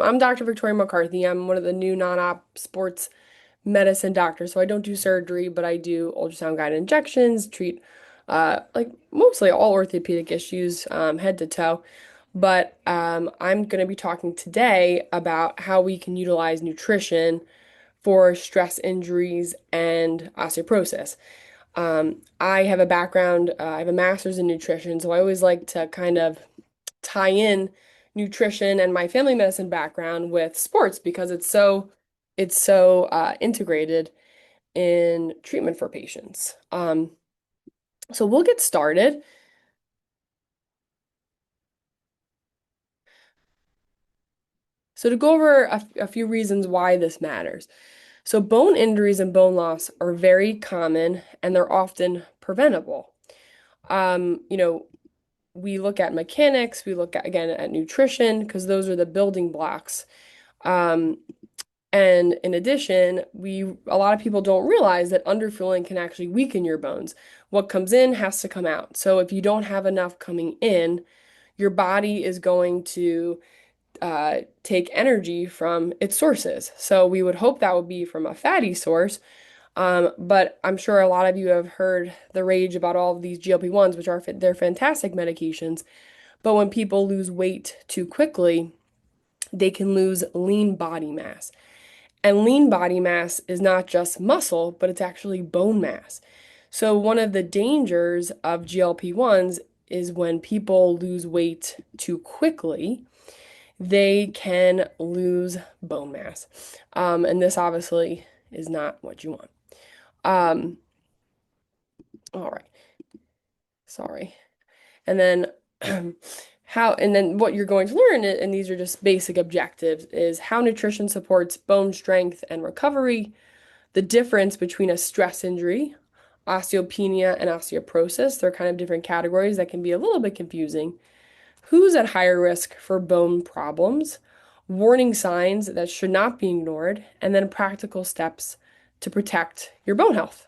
I'm Dr. Victoria McCarthy. I'm one of the new non-op sports medicine doctors. So I don't do surgery, but I do ultrasound guided injections, treat like mostly all orthopedic issues, head to toe. But I'm going to be talking today about how we can utilize nutrition for stress injuries and osteoporosis. I have a background, I have a master's in nutrition, so I always like to kind of tie in nutrition and my family medicine background with sports because it's so integrated in treatment for patients. So we'll get started. So to go over a few reasons why this matters. So bone injuries and bone loss are very common and they're often preventable. You know, we look at mechanics, we look at again at nutrition because those are the building blocks. Um, And in addition, a lot of people don't realize that underfueling can actually weaken your bones. What comes in has to come out. So if you don't have enough coming in, your body is going to take energy from its sources. So we would hope that would be from a fatty source. But I'm sure a lot of you have heard the rage about all of these GLP-1s, which they're fantastic medications. But when people lose weight too quickly, they can lose lean body mass. And lean body mass is not just muscle, but it's actually bone mass. So, one of the dangers of GLP-1s is when people lose weight too quickly, they can lose bone mass. And this obviously is not what you want. Um, all right, sorry. And then and then what you're going to learn, and these are just basic objectives, is how nutrition supports bone strength and recovery, the difference between a stress injury, osteopenia, and osteoporosis. They're kind of different categories that can be a little bit confusing. Who's at higher risk for bone problems, warning signs that should not be ignored, and then practical steps to protect your bone health.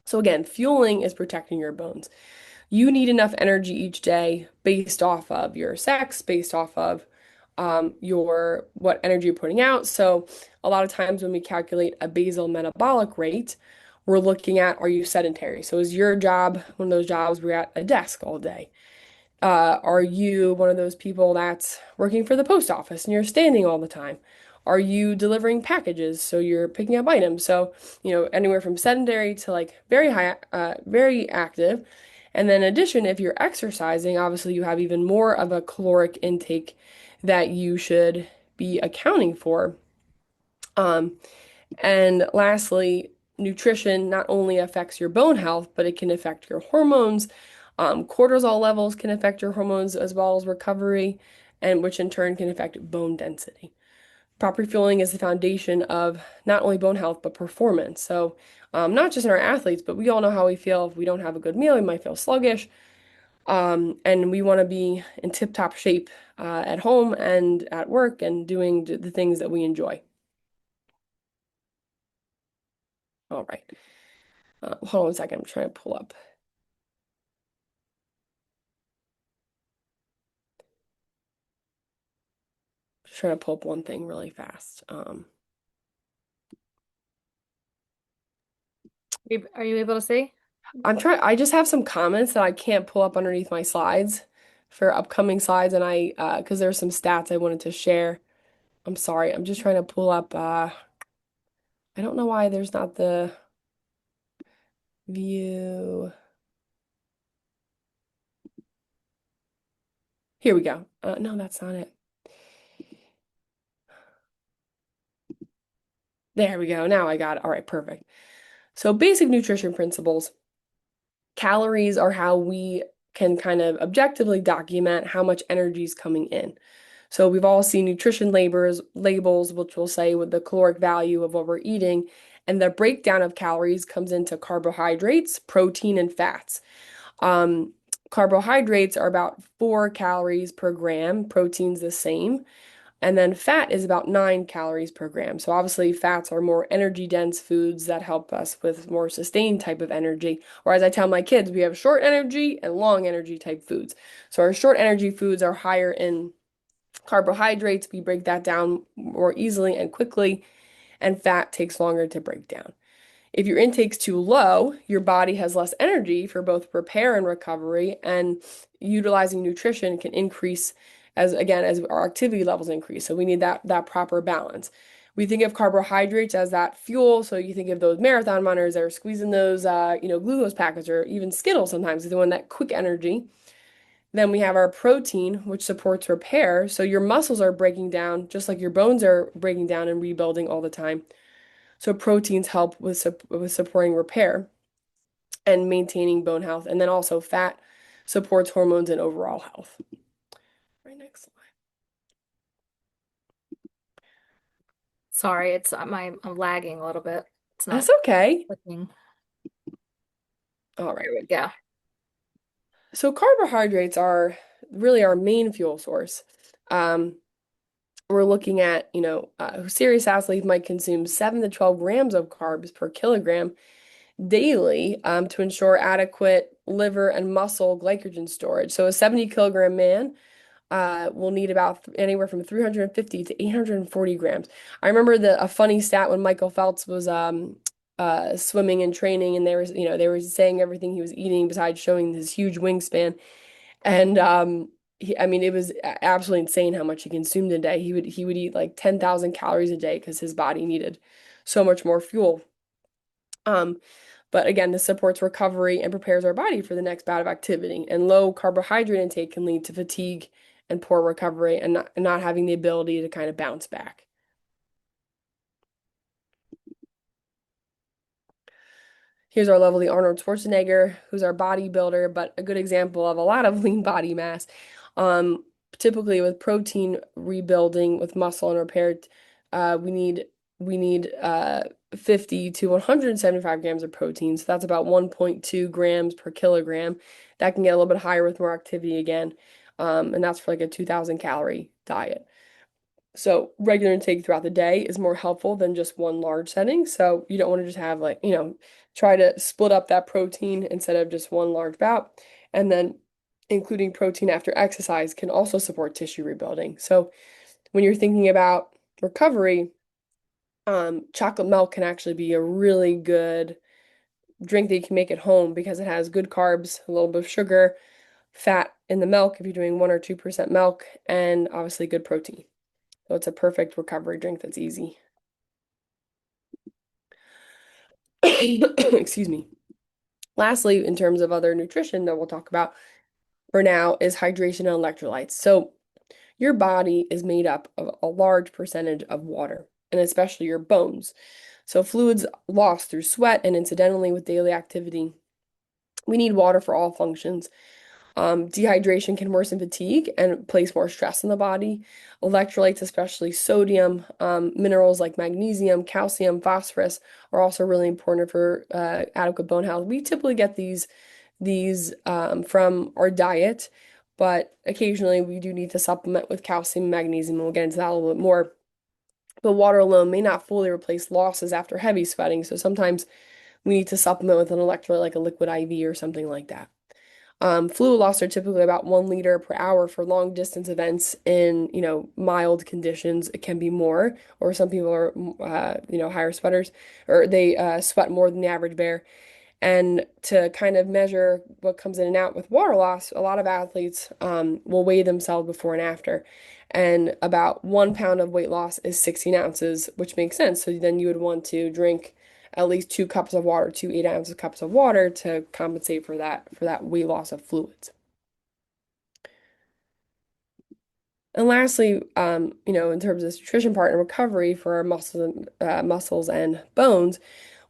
So, again, fueling is protecting your bones. You need enough energy each day based off of your sex, based off of your what energy you're putting out. So a lot of times when we calculate a basal metabolic rate, we're looking at, are you sedentary? So is your job one of those jobs where you're at a desk all day? Are you one of those people that's working for the post office and you're standing all the time? Are you delivering packages? So you're picking up items. So, anywhere from sedentary to like very high, very active. And then in addition, if you're exercising, obviously you have even more of a caloric intake that you should be accounting for. Um, and lastly, nutrition not only affects your bone health, but it can affect your hormones. Cortisol levels can affect your hormones as well as recovery, and which in turn can affect bone density. Proper fueling is the foundation of not only bone health, but performance. So, not just in our athletes, but we all know how we feel if we don't have a good meal, we might feel sluggish. And we want to be in tip-top shape at home and at work and doing the things that we enjoy. All right. Hold on a second. I'm trying to pull up. Just trying to pull up one thing really fast. Are you able to see? I just have some comments that I can't pull up underneath my slides for upcoming slides, and because there's some stats I wanted to share. I'm sorry. I'm just trying to pull up, I don't know why there's not the view. Here we go. No, that's not it. There we go. Now I got it. All right, perfect. So basic nutrition principles. Calories are how we can kind of objectively document how much energy is coming in. So we've all seen nutrition labels, which will say with the caloric value of what we're eating, and the breakdown of calories comes into carbohydrates, protein, and fats. Um, Carbohydrates are about 4 calories per gram, protein's the same. And then fat is about 9 calories per gram. So obviously, fats are more energy dense foods that help us with more sustained type of energy. Or as I tell my kids, we have short energy and long energy type foods. So our short energy foods are higher in carbohydrates. We break that down more easily and quickly, and fat takes longer to break down. If your intake's too low, your body has less energy for both repair and recovery, and utilizing nutrition can increase as our activity levels increase. So we need that proper balance. We think of carbohydrates as that fuel. So you think of those marathon runners that are squeezing those, glucose packets or even Skittles sometimes. They want that quick energy. Then we have our protein, which supports repair. So your muscles are breaking down just like your bones are breaking down and rebuilding all the time. So proteins help with supporting repair and maintaining bone health. And then also fat supports hormones and overall health. Right, next slide. Sorry, it's I'm lagging a little bit. It's That's not okay. clicking. All right. There we go. So carbohydrates are really our main fuel source. Um, we're looking at, serious athletes might consume 7 to 12 grams of carbs per kilogram daily to ensure adequate liver and muscle glycogen storage. So a 70-kilogram man will need about anywhere from 350 to 840 grams. I remember a funny stat when Michael Phelps was swimming and training, and they were saying everything he was eating besides showing his huge wingspan. And I mean, it was absolutely insane how much he consumed a day. He would eat like 10,000 calories a day because his body needed so much more fuel. Um, but again, this supports recovery and prepares our body for the next bout of activity. And low carbohydrate intake can lead to fatigue and poor recovery and not having the ability to kind of bounce back. Here's our lovely Arnold Schwarzenegger, who's our bodybuilder, but a good example of a lot of lean body mass. Um, Typically with protein rebuilding with muscle and repair, we need 50 to 175 grams of protein. So that's about 1.2 grams per kilogram. That can get a little bit higher with more activity again. And that's for like a 2,000 calorie diet. So regular intake throughout the day is more helpful than just one large setting. So you don't want to just have like, try to split up that protein instead of just one large bout. And then including protein after exercise can also support tissue rebuilding. So when you're thinking about recovery, chocolate milk can actually be a really good drink that you can make at home because it has good carbs, a little bit of sugar, fat in the milk if you're doing 1 or 2% milk, and obviously good protein. So it's a perfect recovery drink that's easy. Excuse me. Lastly, in terms of other nutrition that we'll talk about for now is hydration and electrolytes. So your body is made up of a large percentage of water, and especially your bones. So fluids lost through sweat and incidentally with daily activity. We need water for all functions. Dehydration can worsen fatigue and place more stress on the body. Electrolytes, especially sodium, minerals like magnesium, calcium, phosphorus, are also really important for adequate bone health. We typically get these from our diet, but occasionally we do need to supplement with calcium and magnesium, and we'll get into that a little bit more. But water alone may not fully replace losses after heavy sweating, so sometimes we need to supplement with an electrolyte like a liquid IV or something like that. Fluid loss are typically about 1 liter per hour for long distance events in, mild conditions. It can be more, or some people are, higher sweaters, or they sweat more than the average bear. And to kind of measure what comes in and out with water loss, a lot of athletes will weigh themselves before and after. And about 1 pound of weight loss is 16 ounces, which makes sense. So then you would want to drink at least 2 cups of water, 2 8-ounce cups of water to compensate for that weight loss of fluids. And lastly, in terms of this nutrition part and recovery for our muscles and bones,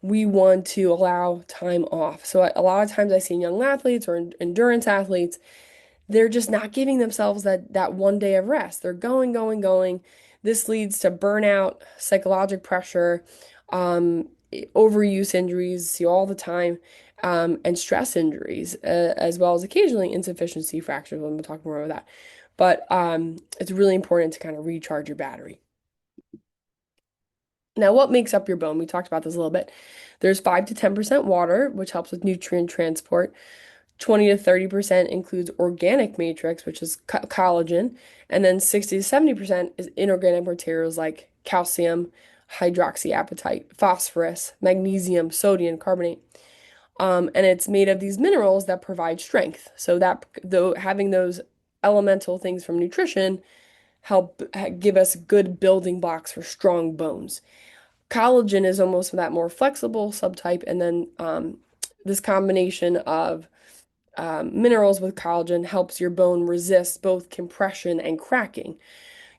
we want to allow time off. So a lot of times I see young athletes or endurance athletes, they're just not giving themselves that 1 day of rest. They're going, going, going. This leads to burnout, psychological pressure, overuse injuries, see all the time, and stress injuries, as well as occasionally insufficiency fractures. We'll talk more about that. but it's really important to kind of recharge your battery. Now, what makes up your bone? We talked about this a little bit. There's 5 to 10% water, which helps with nutrient transport. 20 to 30% includes organic matrix, which is collagen, and then 60 to 70% is inorganic materials like calcium, hydroxyapatite, phosphorus, magnesium, sodium carbonate. And it's made of these minerals that provide strength. So that though having those elemental things from nutrition help give us good building blocks for strong bones. Collagen is almost that more flexible subtype, and then this combination of minerals with collagen helps your bone resist both compression and cracking.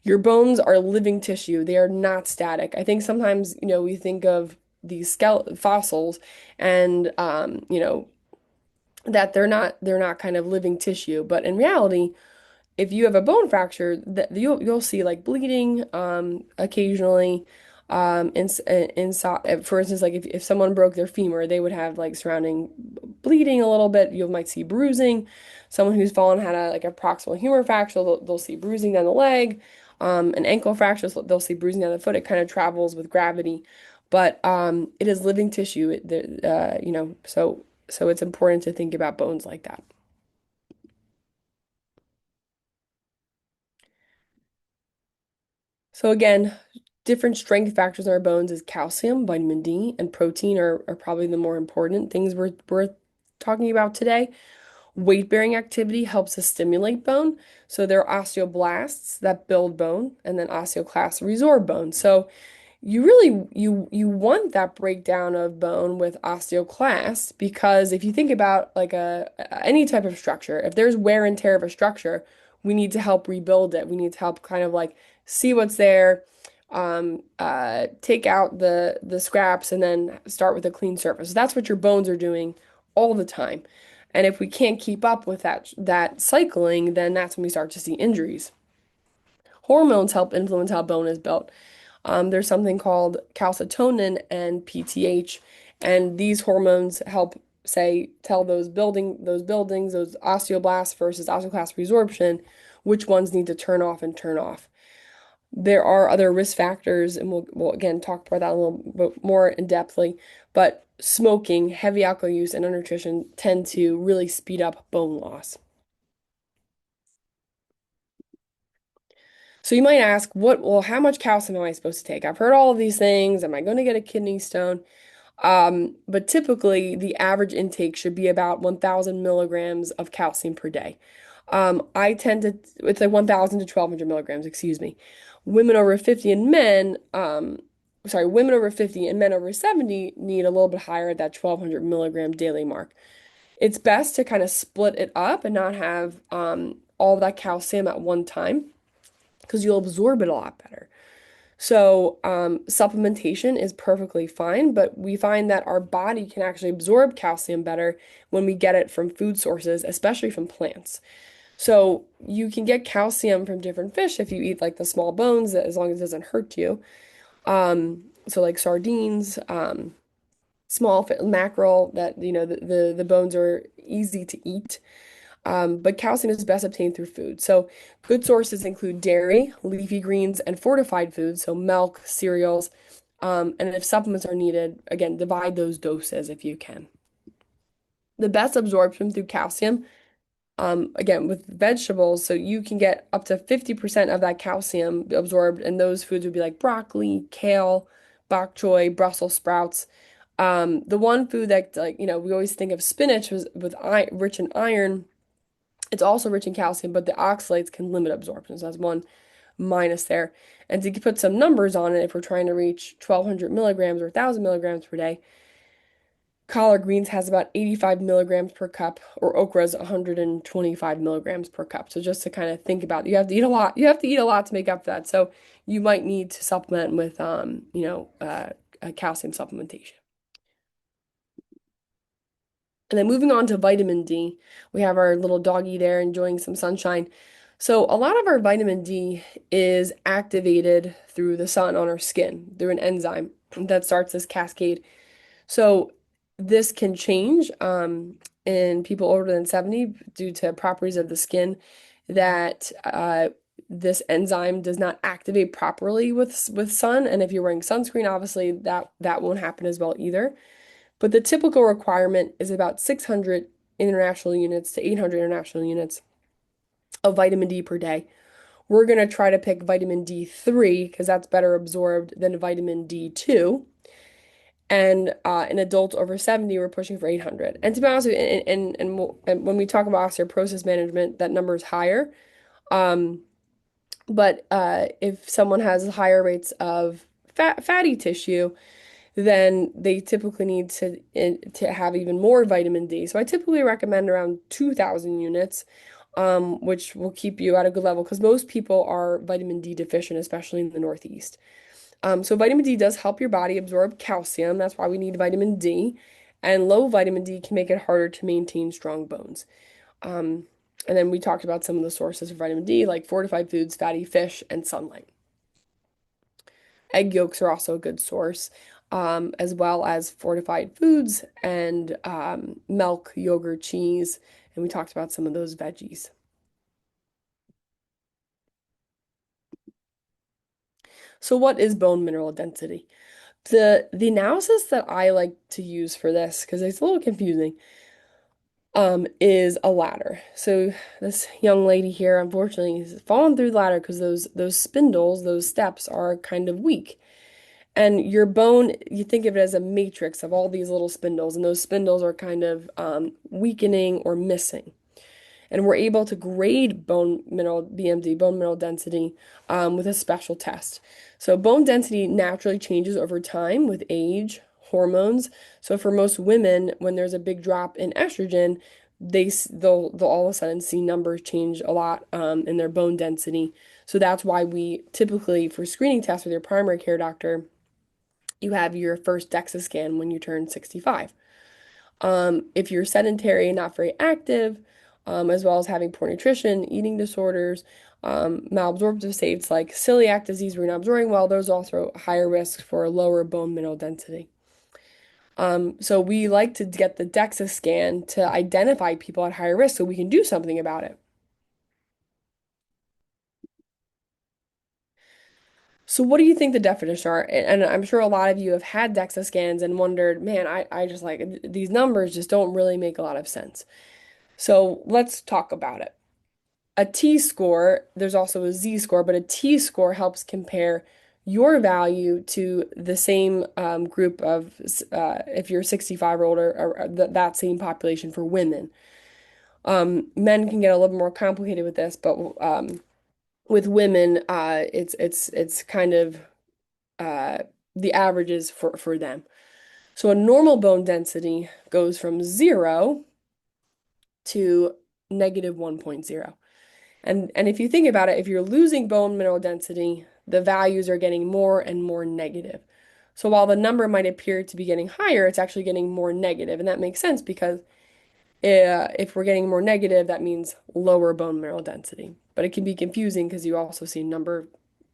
Your bones are living tissue. They are not static. I think sometimes, we think of these skeletal fossils and that they're not kind of living tissue, but in reality, if you have a bone fracture, that you'll see like bleeding occasionally inside. For instance, like if someone broke their femur, they would have like surrounding bleeding a little bit. You might see bruising. Someone who's fallen had a proximal humer fracture, they'll see bruising down the leg. An ankle fracture, so they'll see bruising down the foot. It kind of travels with gravity, but it is living tissue. So it's important to think about bones like that. So again, different strength factors in our bones is calcium, vitamin D, and protein are probably the more important things we're talking about today. Weight-bearing activity helps to stimulate bone. So there are osteoblasts that build bone, and then osteoclasts resorb bone. So you want that breakdown of bone with osteoclast because if you think about like any type of structure, if there's wear and tear of a structure, we need to help rebuild it. We need to help kind of like see what's there, take out the scraps, and then start with a clean surface. So that's what your bones are doing all the time. And if we can't keep up with that cycling, then that's when we start to see injuries. Hormones help influence how bone is built. There's something called calcitonin and PTH, and these hormones help tell those osteoblasts versus osteoclast resorption, which ones need to turn off and turn off. There are other risk factors, and we'll again talk about that a little bit more in depthly, but smoking, heavy alcohol use, and undernutrition tend to really speed up bone loss. So you might ask, how much calcium am I supposed to take? I've heard all of these things. Am I going to get a kidney stone? But typically, the average intake should be about 1,000 milligrams of calcium per day. It's like 1,000 to 1,200 milligrams, excuse me. Women over 50 and women over 50 and men over 70 need a little bit higher at that 1,200 milligram daily mark. It's best to kind of split it up and not have all of that calcium at one time because you'll absorb it a lot better. So, supplementation is perfectly fine, but we find that our body can actually absorb calcium better when we get it from food sources, especially from plants. So, you can get calcium from different fish if you eat like the small bones, as long as it doesn't hurt you. So like sardines, mackerel that the bones are easy to eat. But calcium is best obtained through food. So, good sources include dairy, leafy greens, and fortified foods, so milk, cereals. And if supplements are needed, again, divide those doses if you can. The best absorption through calcium, again, with vegetables, so you can get up to 50% of that calcium absorbed, and those foods would be like broccoli, kale, bok choy, Brussels sprouts. The one food that, like, we always think of spinach was rich in iron. It's also rich in calcium, but the oxalates can limit absorption. So that's one minus there. And to put some numbers on it, if we're trying to reach 1,200 milligrams or 1,000 milligrams per day, collard greens has about 85 milligrams per cup, or okra is 125 milligrams per cup. So just to kind of think about, you have to eat a lot. You have to eat a lot to make up for that. So you might need to supplement with, a calcium supplementation. And then moving on to vitamin D, we have our little doggy there enjoying some sunshine. So a lot of our vitamin D is activated through the sun on our skin, through an enzyme that starts this cascade. So this can change in people older than 70 due to properties of the skin. that this enzyme does not activate properly with sun, and if you're wearing sunscreen, obviously that won't happen as well either. But the typical requirement is about 600 international units to 800 international units of vitamin D per day. We're going to try to pick vitamin D3 because that's better absorbed than vitamin D2. And in adults over 70, we're pushing for 800. And to be honest with you, and when we talk about osteoporosis management, that number is higher. Um, but if someone has higher rates of fatty tissue, then they typically need to have even more vitamin D. So I typically recommend around 2,000 units, which will keep you at a good level because most people are vitamin D deficient, especially in the Northeast. So vitamin D does help your body absorb calcium. That's why we need vitamin D. And low vitamin D can make it harder to maintain strong bones. Um, and then we talked about some of the sources of vitamin D, like fortified foods, fatty fish, and sunlight. Egg yolks are also a good source, as well as fortified foods and milk, yogurt, cheese. And we talked about some of those veggies. So what is bone mineral density? The analysis that I like to use for this, because it's a little confusing, is a ladder. So this young lady here, unfortunately, has fallen through the ladder because those spindles, those steps are kind of weak. And your bone, you think of it as a matrix of all these little spindles, and those spindles are kind of weakening or missing. And we're able to grade bone mineral BMD, bone mineral density, with a special test. So bone density naturally changes over time with age, hormones. So for most women, when there's a big drop in estrogen, they'll all of a sudden see numbers change a lot in their bone density. So that's why we typically, for screening tests with your primary care doctor, you have your first DEXA scan when you turn 65. If you're sedentary and not very active, as well as having poor nutrition, eating disorders, malabsorptive states like celiac disease where you're not absorbing well, those are also higher risks for a lower bone mineral density. So we like to get the DEXA scan to identify people at higher risk so we can do something about it. So what do you think the definitions are? And I'm sure a lot of you have had DEXA scans and wondered, man, I just like these numbers just don't really make a lot of sense. So let's talk about it. A T score, there's also a Z score, but a T score helps compare your value to the same group of, if you're 65 or older, or that same population for women. Men can get a little more complicated with this, but with women, it's kind of uh, the averages for them. So a normal bone density goes from 0 to negative 1.0. And if you think about it, if you're losing bone mineral density, the values are getting more and more negative. So while the number might appear to be getting higher, it's actually getting more negative. And that makes sense because if we're getting more negative, that means lower bone mineral density. But it can be confusing because you also see number,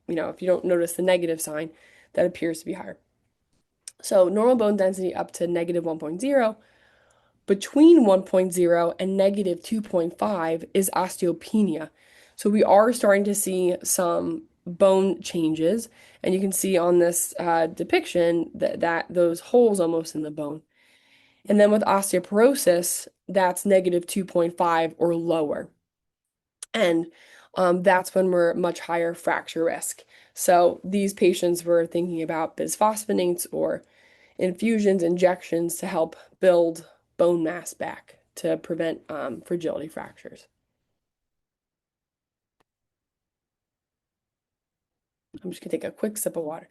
if you don't notice the negative sign, that appears to be higher. So normal bone density up to negative 1.0. Between 1.0 and negative 2.5 is osteopenia. So we are starting to see some bone changes, and you can see on this depiction that those holes almost in the bone. And then with osteoporosis, that's negative 2.5 or lower. And that's when we're much higher fracture risk. So these patients were thinking about bisphosphonates or infusions, injections to help build bone mass back to prevent fragility fractures. I'm just gonna take a quick sip of water.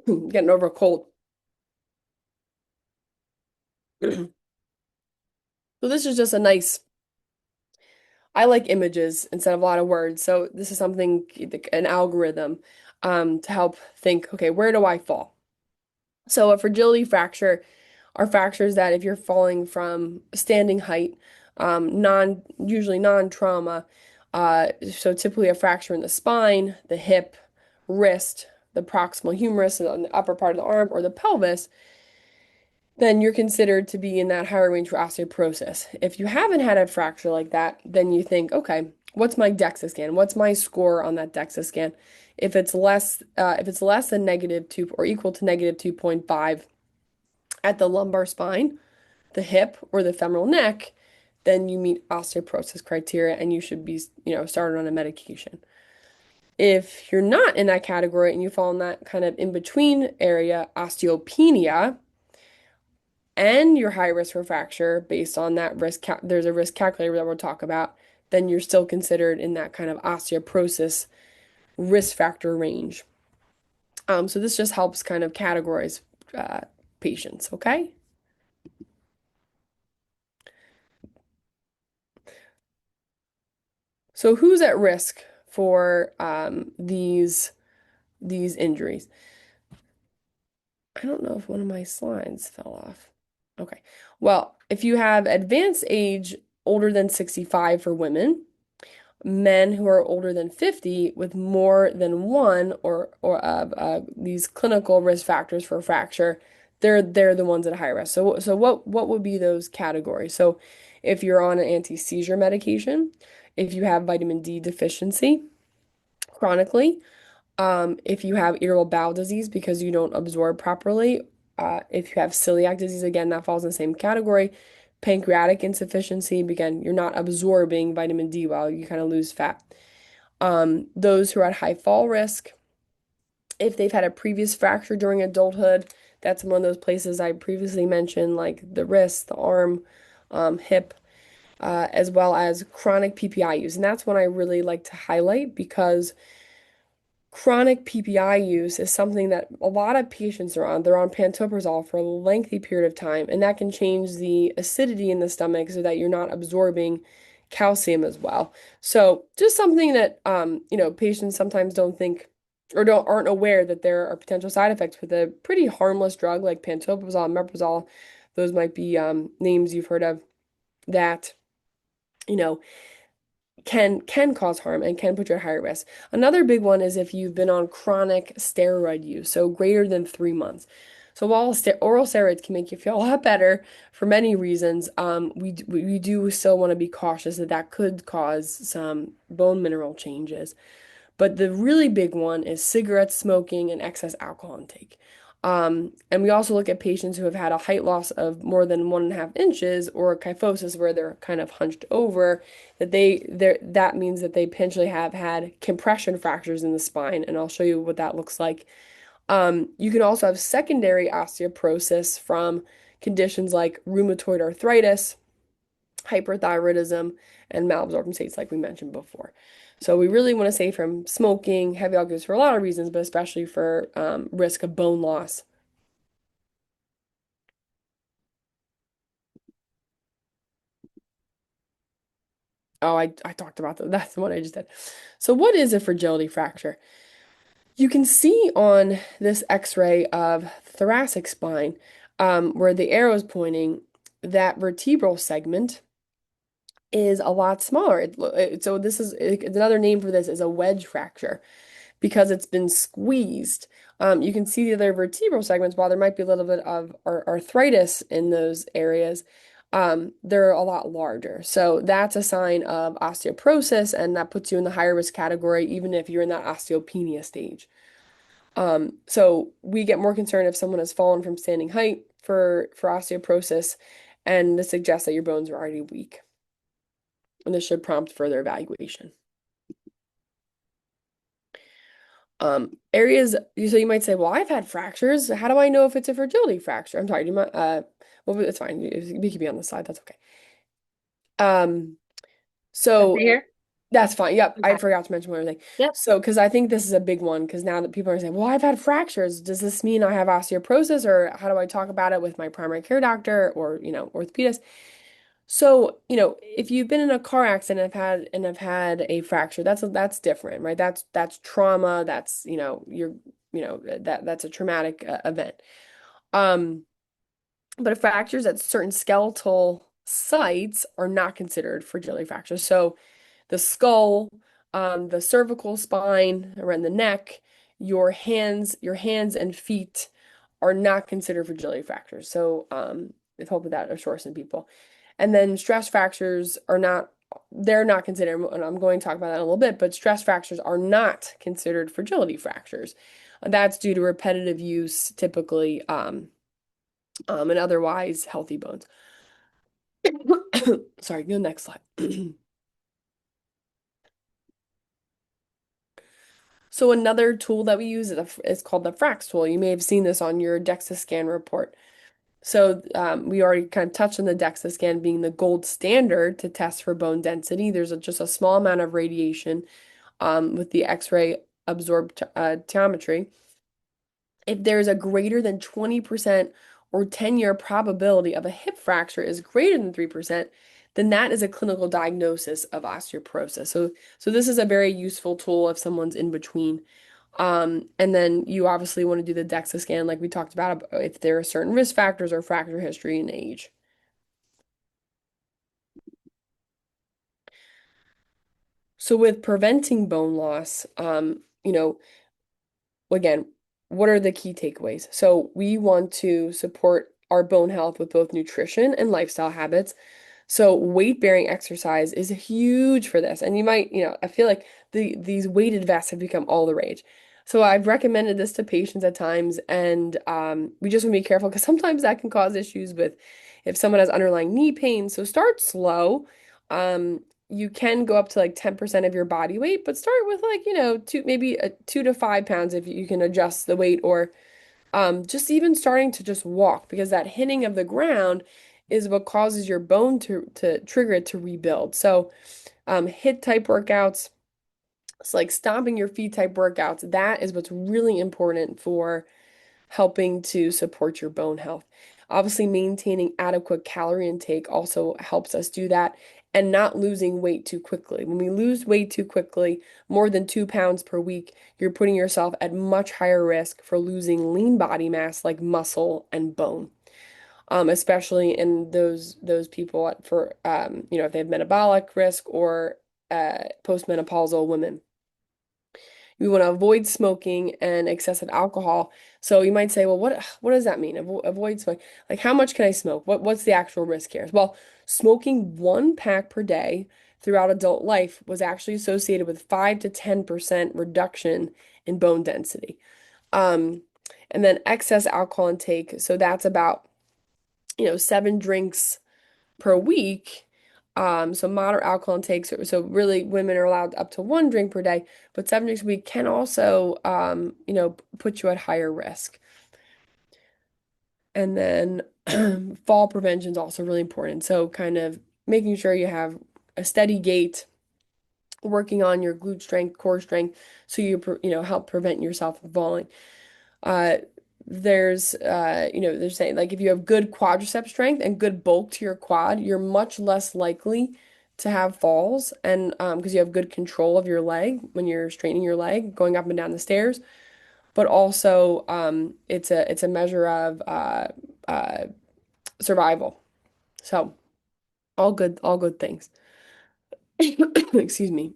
Getting over a cold. So this is just a nice, I like images instead of a lot of words. So this is something, an algorithm to help think, okay, where do I fall? So a fragility fracture are fractures that if you're falling from standing height, usually non-trauma, so typically a fracture in the spine, the hip, wrist, the proximal humerus on the upper part of the arm, or the pelvis, then you're considered to be in that higher range for osteoporosis. If you haven't had a fracture like that, then you think, okay, what's my DEXA scan? What's my score on that DEXA scan? If it's less than -2 or equal to -2.5 at the lumbar spine, the hip, or the femoral neck, then you meet osteoporosis criteria and you should be, started on a medication. If you're not in that category and you fall in that kind of in between area, osteopenia, and you're high risk for fracture based on that there's a risk calculator that we'll talk about, then you're still considered in that kind of osteoporosis risk factor range. So this just helps kind of categorize uh, patients, okay? So who's at risk for these injuries? I don't know if one of my slides fell off. Okay. Well, if you have advanced age older than 65 for women, men who are older than 50 with more than one or these clinical risk factors for fracture, they're the ones at high risk. So what would be those categories? So if you're on an anti-seizure medication, if you have vitamin D deficiency chronically, if you have irritable bowel disease because you don't absorb properly, if you have celiac disease, again, that falls in the same category. Pancreatic insufficiency, again, you're not absorbing vitamin D well, you kind of lose fat. Those who are at high fall risk, if they've had a previous fracture during adulthood, that's one of those places I previously mentioned, like the wrist, the arm, hip, as well as chronic PPI use. And that's one I really like to highlight because chronic PPI use is something that a lot of patients are on. They're on pantoprazole for a lengthy period of time, and that can change the acidity in the stomach so that you're not absorbing calcium as well. So just something that patients sometimes don't think or don't aren't aware that there are potential side effects with a pretty harmless drug like pantoprazole, omeprazole. Those might be names you've heard of that, you know, can cause harm and can put you at higher risk. Another big one is if you've been on chronic steroid use, so greater than 3 months. So while oral steroids can make you feel a lot better for many reasons, we do still want to be cautious that that could cause some bone mineral changes. But the really big one is cigarette smoking and excess alcohol intake. And we also look at patients who have had a height loss of more than 1.5 inches or kyphosis where they're kind of hunched over, that means that they potentially have had compression fractures in the spine, and I'll show you what that looks like. You can also have secondary osteoporosis from conditions like rheumatoid arthritis, hyperthyroidism, and malabsorption states like we mentioned before. So we really want to stay from smoking, heavy alcohol use for a lot of reasons, but especially for risk of bone loss. Oh, I talked about that. That's the one I just did. So what is a fragility fracture? You can see on this X-ray of thoracic spine, where the arrow is pointing, that vertebral segment is a lot smaller. So another name for this is a wedge fracture because it's been squeezed. You can see the other vertebral segments, while there might be a little bit of arthritis in those areas, they're a lot larger. So that's a sign of osteoporosis, and that puts you in the higher risk category, even if you're in that osteopenia stage. So we get more concerned if someone has fallen from standing height for osteoporosis, and this suggests that your bones are already weak. And this should prompt further evaluation. Areas, so you might say, well, I've had fractures. How do I know if it's a fragility fracture? I'm sorry, do you mind, well, it's fine. We could be on the side. That's okay. Um, Is it so here? that's fine. Yep, I Okay. forgot to mention one other thing. Yep. So, because I think this is a big one, because now that people are saying, well, I've had fractures, does this mean I have osteoporosis, or how do I talk about it with my primary care doctor or, orthopedist? So, if you've been in a car accident and have had a fracture, that's different, right? That's trauma. That's, that's a traumatic event. Um, but fractures at certain skeletal sites are not considered fragility fractures. So the skull, the cervical spine around the neck, your hands and feet, are not considered fragility fractures. So I hope that assures some people. And then stress fractures are not, they're not considered, and I'm going to talk about that in a little bit, but stress fractures are not considered fragility fractures. That's due to repetitive use, typically, and otherwise healthy bones. Sorry, go next slide. So another tool that we use is called the FRAX tool. You may have seen this on your DEXA scan report. So we already kind of touched on the DEXA scan being the gold standard to test for bone density. There's just a small amount of radiation with the X-ray absorptiometry. If there's a greater than 20% or 10-year probability of a hip fracture is greater than 3%, then that is a clinical diagnosis of osteoporosis. So this is a very useful tool if someone's in between. And then you obviously want to do the DEXA scan like we talked about if there are certain risk factors or fracture history and age. So with preventing bone loss, again, what are the key takeaways? So we want to support our bone health with both nutrition and lifestyle habits. So weight-bearing exercise is huge for this. And you might, I feel like these weighted vests have become all the rage. So I've recommended this to patients at times, and we just want to be careful because sometimes that can cause issues with if someone has underlying knee pain. So start slow. You can go up to like 10% of your body weight, but start with like, maybe 2 to 5 pounds if you can adjust the weight, or just even starting to just walk, because that hitting of the ground is what causes your bone to trigger it to rebuild. So hit type workouts, it's like stomping your feet type workouts. That is what's really important for helping to support your bone health. Obviously, maintaining adequate calorie intake also helps us do that, and not losing weight too quickly. When we lose weight too quickly, more than 2 pounds per week, you're putting yourself at much higher risk for losing lean body mass like muscle and bone. Especially in those people for if they have metabolic risk or postmenopausal women. We want to avoid smoking and excessive alcohol. So you might say, well, what does that mean? Avoid smoking. Like, how much can I smoke? What's the actual risk here? Well, smoking 1 pack per day throughout adult life was actually associated with 5 to 10% reduction in bone density. Um, and then excess alcohol intake. So that's about 7 drinks per week. So moderate alcohol intake. So really women are allowed up to 1 drink per day, but 7 drinks a week can also, put you at higher risk. And then fall prevention is also really important. So kind of making sure you have a steady gait, working on your glute strength, core strength, so you help prevent yourself from falling. Uh, they're saying like if you have good quadricep strength and good bulk to your quad, you're much less likely to have falls, and because you have good control of your leg when you're straightening your leg, going up and down the stairs. But also, it's a measure of uh, survival. So all good things. Excuse me.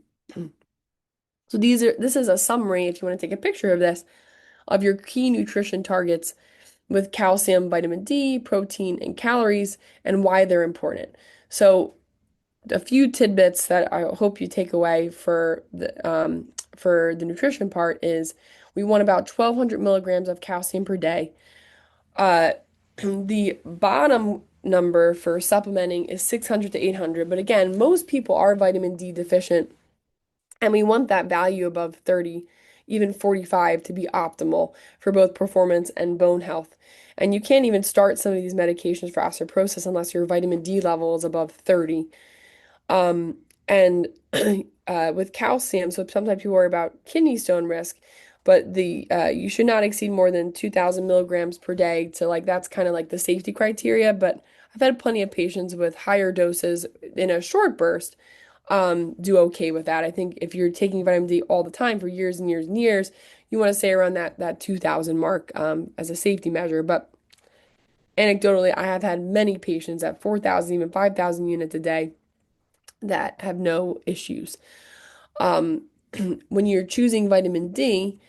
So this is a summary, if you want to take a picture of this, of your key nutrition targets with calcium, vitamin D, protein, and calories, and why they're important. So, a few tidbits that I hope you take away for the nutrition part is we want about 1,200 milligrams of calcium per day. Uh, the bottom number for supplementing is 600 to 800, but again, most people are vitamin D deficient, and we want that value above 30, even 45 to be optimal for both performance and bone health. And you can't even start some of these medications for osteoporosis unless your vitamin D level is above 30. And with calcium, so sometimes people worry about kidney stone risk, but the you should not exceed more than 2,000 milligrams per day to like that's kind of like the safety criteria. But I've had plenty of patients with higher doses in a short burst do okay with that. I think if you're taking vitamin D all the time for years and years and years, you want to stay around that 2,000 mark as a safety measure. But anecdotally, I have had many patients at 4,000, even 5,000 units a day that have no issues. Um, when you're choosing vitamin D,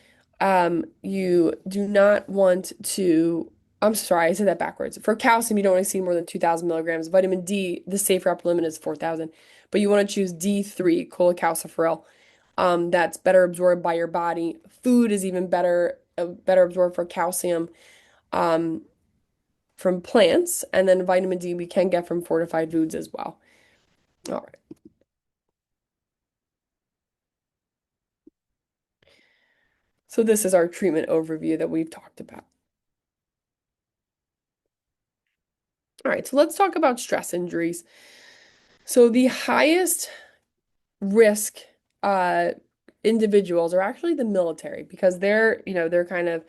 You do not want to, I'm sorry, I said that backwards. For calcium, you don't want to see more than 2,000 milligrams. Vitamin D, the safer upper limit is 4,000. But you want to choose D3, cholecalciferol. That's better absorbed by your body. Food is even better absorbed for calcium um, from plants. And then vitamin D we can get from fortified foods as well. All right. So this is our treatment overview that we've talked about. All right, so let's talk about stress injuries. So the highest risk uh, individuals are actually the military because they're kind of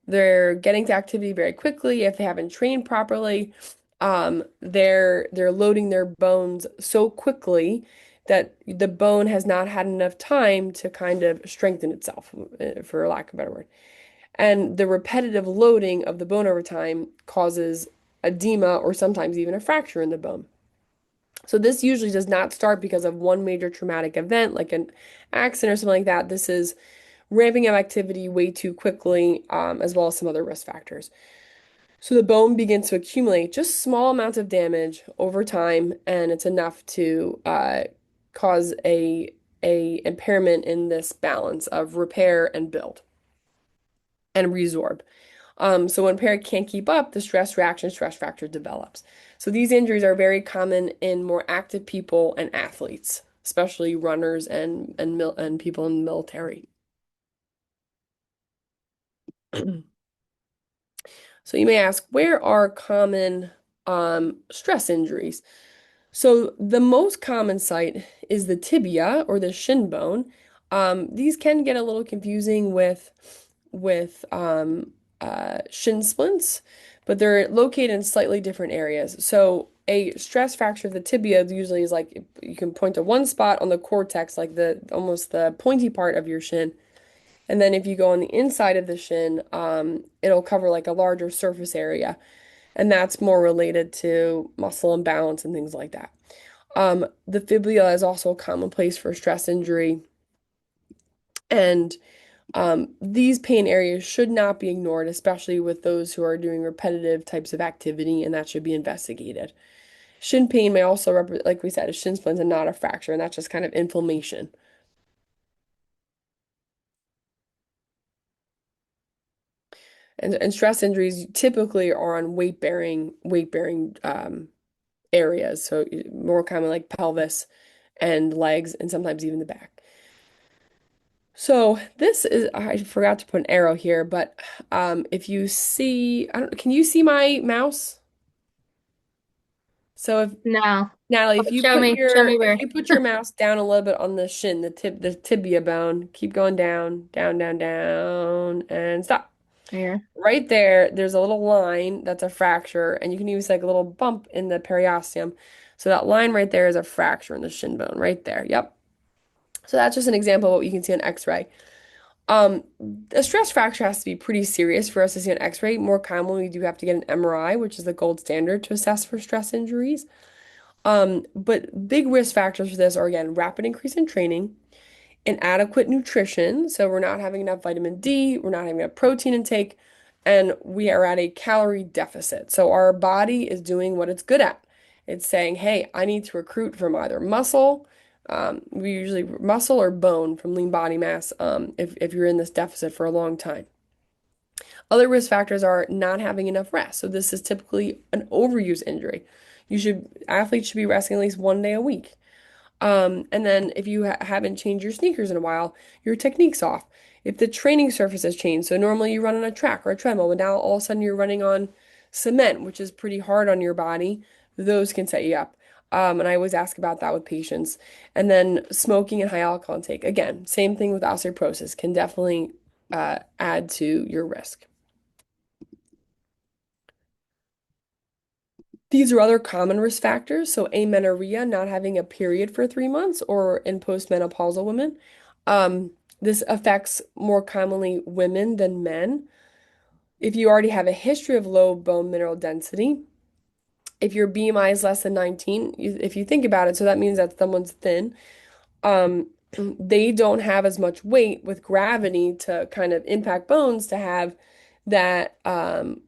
they're getting to activity very quickly if they haven't trained properly. They're loading their bones so quickly that the bone has not had enough time to kind of strengthen itself, for lack of a better word. And the repetitive loading of the bone over time causes edema or sometimes even a fracture in the bone. So this usually does not start because of one major traumatic event, like an accident or something like that. This is ramping up activity way too quickly, as well as some other risk factors. So the bone begins to accumulate just small amounts of damage over time, and it's enough to cause a impairment in this balance of repair and build and resorb. So when parent can't keep up, the stress reaction, stress fracture develops. So these injuries are very common in more active people and athletes, especially runners and people in the military. So you may ask, where are common stress injuries? So the most common site is the tibia or the shin bone. These can get a little confusing with shin splints, but they're located in slightly different areas. So a stress fracture of the tibia usually is like you can point to one spot on the cortex, like the almost the pointy part of your shin. And then if you go on the inside of the shin, it'll cover like a larger surface area, and that's more related to muscle imbalance and things like that. The fibula is also a common place for stress injury, and these pain areas should not be ignored, especially with those who are doing repetitive types of activity, and that should be investigated. Shin pain may also represent, like we said, a shin splint and not a fracture, and that's just kind of inflammation. And stress injuries typically are on weight bearing areas, so more common like pelvis and legs, and sometimes even the back. So this is, I forgot to put an arrow here, but if you see, I don't, can you see my mouse? So if No. Natalie, Oh, show me if where. you put your mouse down a little bit on the shin, the tibia bone, keep going down, down, down, down, and stop. Here. Right there, there's a little line that's a fracture, and you can use like a little bump in the periosteum. So that line right there is a fracture in the shin bone, right there. Yep. So that's just an example of what you can see on X-ray. Um, a stress fracture has to be pretty serious for us to see on X-ray. More commonly, we do have to get an MRI, which is the gold standard to assess for stress injuries. But big risk factors for this are again, rapid increase in training, inadequate nutrition. So we're not having enough vitamin D, we're not having enough protein intake, and we are at a calorie deficit. So our body is doing what it's good at. It's saying, hey, I need to recruit from either muscle, we usually muscle or bone from lean body mass, if you're in this deficit for a long time. Other risk factors are not having enough rest. So this is typically an overuse injury. Athletes should be resting at least 1 day a week. And then if you haven't changed your sneakers in a while, your technique's off. If the training surface has changed, so normally you run on a track or a treadmill, but now all of a sudden you're running on cement, which is pretty hard on your body, those can set you up. And I always ask about that with patients. And then smoking and high alcohol intake. Again, same thing with osteoporosis, can definitely add to your risk. These are other common risk factors. So amenorrhea, not having a period for 3 months, or in postmenopausal women. Um, this affects more commonly women than men. If you already have a history of low bone mineral density, if your BMI is less than 19, if you think about it, so that means that someone's thin. they don't have as much weight with gravity to kind of impact bones to have that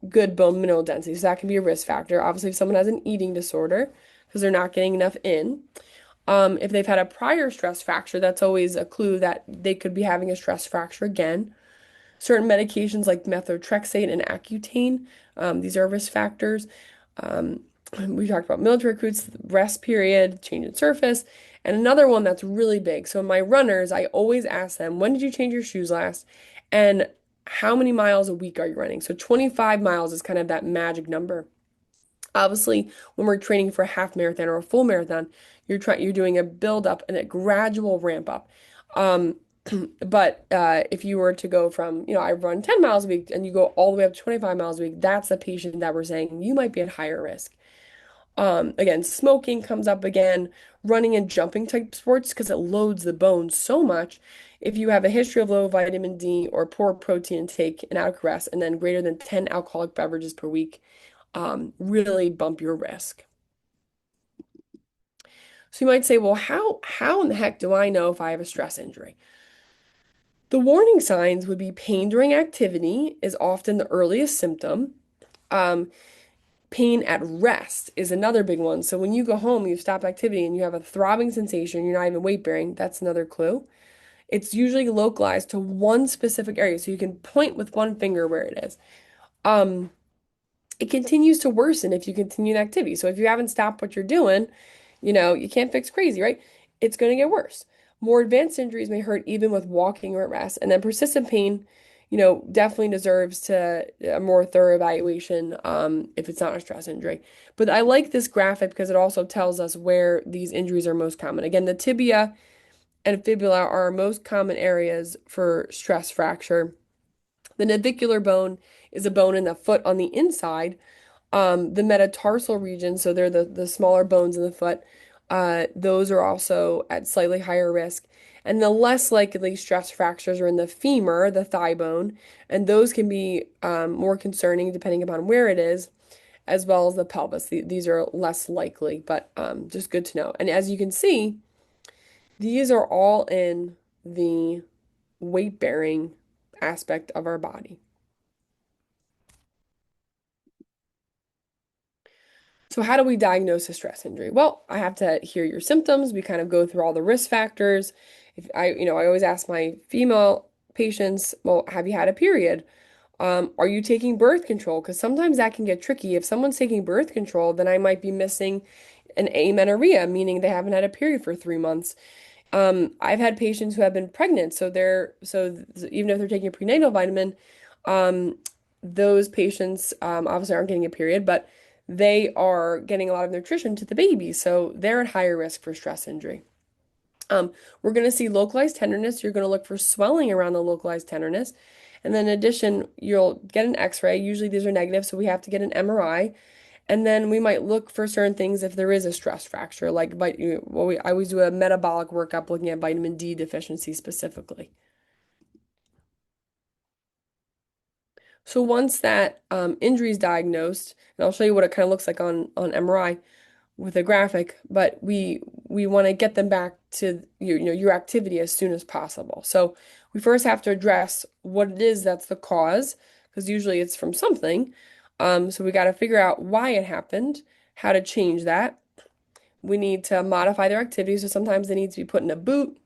good bone mineral density. So that can be a risk factor. Obviously, if someone has an eating disorder because they're not getting enough in. If they've had a prior stress fracture, that's always a clue that they could be having a stress fracture again. Certain medications like methotrexate and Accutane, these are risk factors. Um, we talked about military recruits, rest period, change in surface, and another one that's really big. So in my runners, I always ask them, when did you change your shoes last? And how many miles a week are you running? So 25 miles is kind of that magic number. Obviously, when we're training for a half marathon or a full marathon, you're doing a build up and a gradual ramp up. Um, but if you were to go from, I run 10 miles a week and you go all the way up to 25 miles a week, that's a patient that we're saying you might be at higher risk. Again, smoking comes up again, running and jumping type sports because it loads the bones so much. If you have a history of low vitamin D or poor protein intake and adequate rest, and then greater than 10 alcoholic beverages per week, really bump your risk. So you might say, well, how in the heck do I know if I have a stress injury? The warning signs would be pain during activity is often the earliest symptom. Um, Pain at rest is another big one. So when you go home, you stop activity and you have a throbbing sensation, you're not even weight bearing, that's another clue. It's usually localized to one specific area, so you can point with one finger where it is. Um, it continues to worsen if you continue an activity. So if you haven't stopped what you're doing, you can't fix crazy, right? It's going to get worse. More advanced injuries may hurt even with walking or at rest. And then persistent pain, definitely deserves to a more thorough evaluation if it's not a stress injury. But I like this graphic because it also tells us where these injuries are most common. Again, the tibia and fibula are our most common areas for stress fracture. The navicular bone is a bone in the foot on the inside. The metatarsal region, so they're the smaller bones in the foot, those are also at slightly higher risk. And the less likely stress fractures are in the femur, the thigh bone, and those can be more concerning depending upon where it is, as well as the pelvis. These are less likely, but just good to know. And as you can see, these are all in the weight-bearing aspect of our body. So how do we diagnose a stress injury? Well, I have to hear your symptoms. We kind of go through all the risk factors. If I always ask my female patients, well, have you had a period? Are you taking birth control? Because sometimes that can get tricky. If someone's taking birth control, then I might be missing an amenorrhea, meaning they haven't had a period for 3 months. I've had patients who have been pregnant, even if they're taking a prenatal vitamin, um, those patients obviously aren't getting a period, but they are getting a lot of nutrition to the baby, so they're at higher risk for stress injury. We're going to see localized tenderness. You're going to look for swelling around the localized tenderness. And then in addition, you'll get an x-ray. Usually these are negative, so we have to get an MRI. And then we might look for certain things if there is a stress fracture, like I always do a metabolic workup looking at vitamin D deficiency specifically. So once that injury is diagnosed, and I'll show you what it kind of looks like on MRI with a graphic, but we want to get them back to your activity as soon as possible. So we first have to address what it is that's the cause, because usually it's from something. So we got to figure out why it happened, how to change that. We need to modify their activity, so sometimes they need to be put in a boot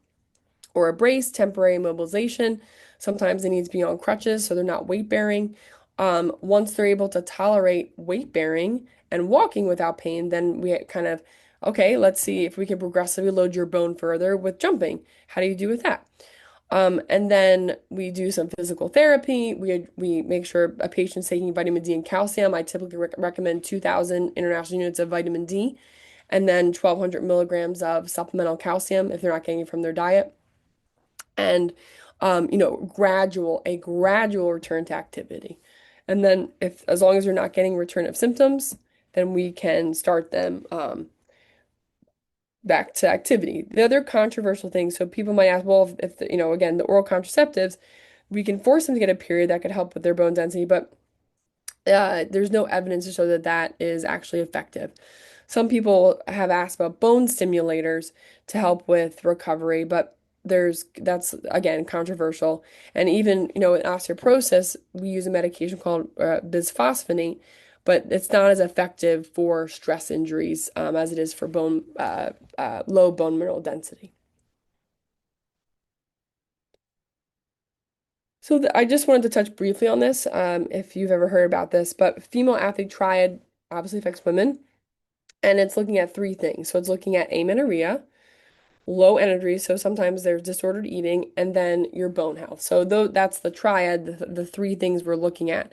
or a brace, temporary immobilization. Sometimes they need to be on crutches so they're not weight bearing. Once they're able to tolerate weight bearing and walking without pain, then we kind of, okay, let's see if we can progressively load your bone further with jumping. How do you do with that? And then we do some physical therapy. We make sure a patient's taking vitamin D and calcium. I typically recommend 2,000 international units of vitamin D and then 1,200 milligrams of supplemental calcium if they're not getting it from their diet. And a gradual return to activity. And then if as long as you're not getting return of symptoms, then we can start them back to activity. The other controversial thing, so people might ask, well, if again, the oral contraceptives, we can force them to get a period that could help with their bone density, but there's no evidence to show that that is actually effective. Some people have asked about bone stimulators to help with recovery, but that's again controversial. And even, in osteoporosis, we use a medication called bisphosphonate, but it's not as effective for stress injuries as it is for low bone mineral density. So I just wanted to touch briefly on this, if you've ever heard about this, but female athlete triad obviously affects women, and it's looking at three things. So it's looking at amenorrhea, low energy, so sometimes there's disordered eating, and then your bone health. So that's the triad, the three things we're looking at.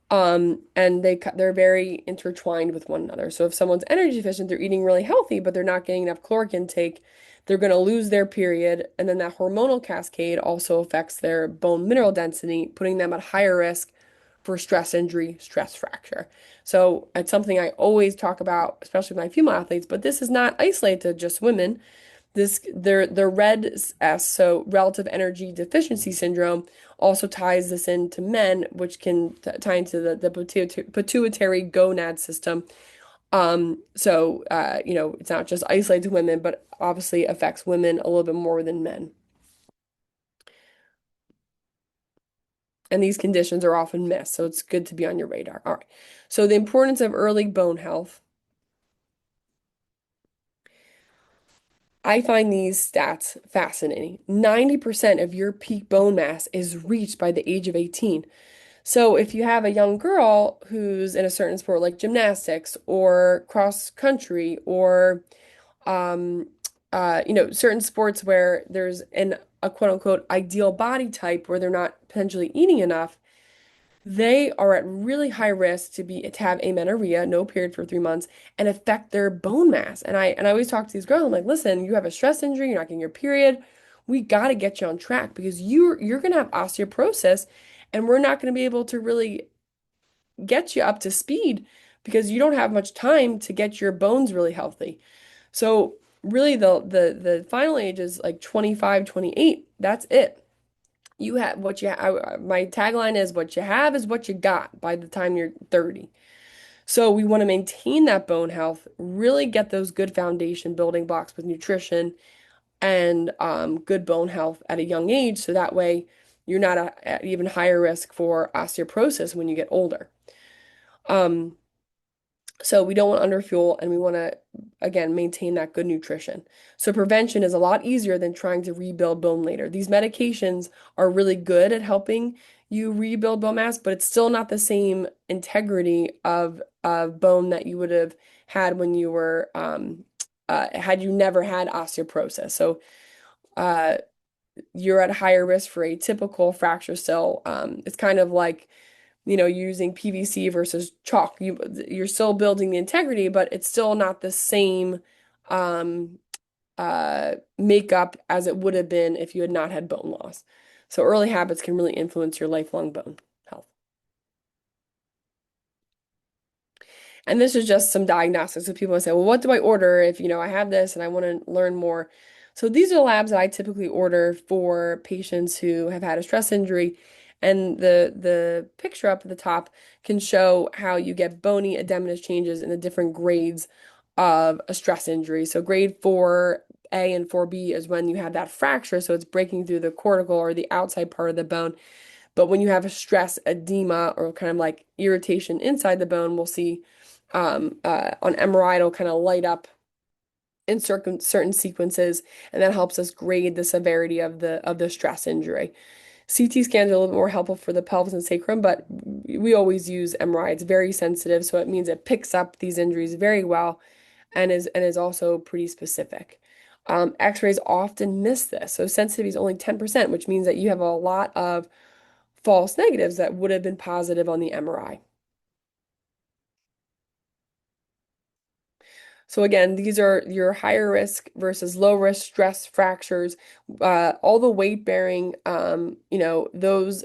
And they're very intertwined with one another. So if someone's energy deficient, they're eating really healthy, but they're not getting enough caloric intake, they're going to lose their period, and then that hormonal cascade also affects their bone mineral density, putting them at higher risk for stress injury, stress fracture. So it's something I always talk about, especially with my female athletes, but this is not isolated to just women. The red S, so relative energy deficiency syndrome, also ties this into men, which can tie into the pituitary gonad system. It's not just isolated to women, but obviously affects women a little bit more than men. And these conditions are often missed, so it's good to be on your radar. All right. So the importance of early bone health. I find these stats fascinating. 90% of your peak bone mass is reached by the age of 18. So if you have a young girl who's in a certain sport like gymnastics or cross country or certain sports where there's a quote unquote ideal body type where they're not potentially eating enough, they are at really high risk to have amenorrhea, no period for 3 months, and affect their bone mass. And I always talk to these girls. I'm like, listen, you have a stress injury, you're not getting your period. We got to get you on track because you're gonna have osteoporosis, and we're not gonna be able to really get you up to speed because you don't have much time to get your bones really healthy. So really the final age is like 25, 28. That's it. You have what you have. My tagline is what you got by the time you're 30. So we want to maintain that bone health, really get those good foundation building blocks with nutrition and good bone health at a young age. So that way you're not at even higher risk for osteoporosis when you get older. Um, so we don't want underfuel and we want to, again, maintain that good nutrition. So prevention is a lot easier than trying to rebuild bone later. These medications are really good at helping you rebuild bone mass, but it's still not the same integrity of bone that you would have had when you were, had you never had osteoporosis. So uh, you're at higher risk for a typical fracture still. It's kind of like using PVC versus chalk. You're still building the integrity, but it's still not the same um, makeup as it would have been if you had not had bone loss. So early habits can really influence your lifelong bone health. And this is just some diagnostics. So people say, well, what do I order if, I have this and I want to learn more? So these are labs that I typically order for patients who have had a stress injury. And the picture up at the top can show how you get bony edematous changes in the different grades of a stress injury. So grade 4A and 4B is when you have that fracture, so it's breaking through the cortical or the outside part of the bone. But when you have a stress edema or kind of like irritation inside the bone, we'll see on MRI, it'll kind of light up in certain sequences, and that helps us grade the severity of the stress injury. CT scans are a little bit more helpful for the pelvis and sacrum, but we always use MRI. It's very sensitive, so it means it picks up these injuries very well and is also pretty specific. X-rays often miss this, so sensitivity is only 10%, which means that you have a lot of false negatives that would have been positive on the MRI. So again, these are your higher risk versus low risk stress fractures. All the weight bearing, those,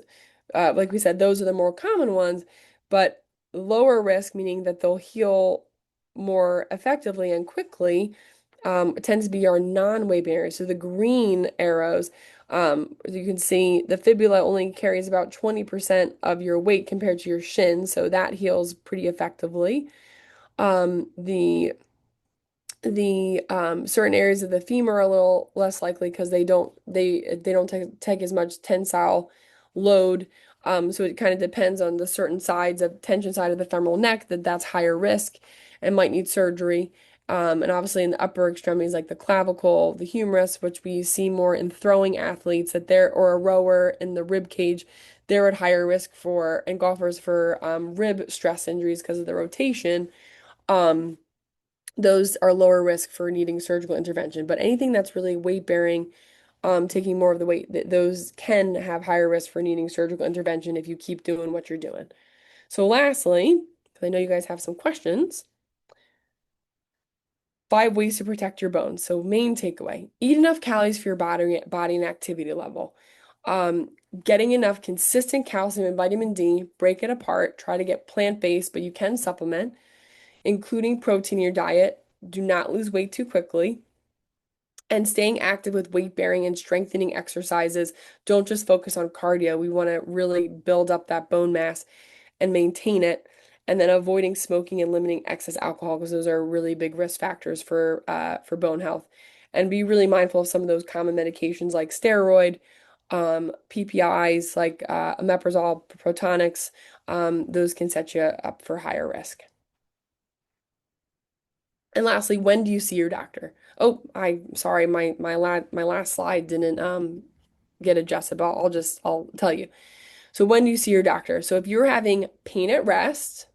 like we said, those are the more common ones, but lower risk, meaning that they'll heal more effectively and quickly, tends to be our non-weight bearing. So the green arrows, you can see the fibula only carries about 20% of your weight compared to your shin, so that heals pretty effectively. The The certain areas of the femur are a little less likely because they don't take as much tensile load. So it kind of depends on the certain sides of tension side of the femoral neck that's higher risk and might need surgery. And obviously in the upper extremities like the clavicle, the humerus, which we see more in throwing athletes that they're or a rower in the rib cage, they're at higher risk for and golfers for rib stress injuries because of the rotation. Um, those are lower risk for needing surgical intervention. But anything that's really weight bearing, taking more of the weight, those can have higher risk for needing surgical intervention if you keep doing what you're doing. So lastly, because I know you guys have some questions, 5 ways to protect your bones. So main takeaway, eat enough calories for your body and activity level. Um, Getting enough consistent calcium and vitamin D, break it apart, try to get plant-based, but you can supplement, including protein in your diet. Do not lose weight too quickly. And staying active with weight bearing and strengthening exercises. Don't just focus on cardio. We want to really build up that bone mass and maintain it. And then avoiding smoking and limiting excess alcohol because those are really big risk factors for bone health. And be really mindful of some of those common medications like steroid, PPIs like omeprazole, protonics. Those can set you up for higher risk. And lastly, when do you see your doctor? Oh, I'm sorry, my last slide didn't get adjusted, but I'll tell you. So when do you see your doctor? So if you're having pain at rest,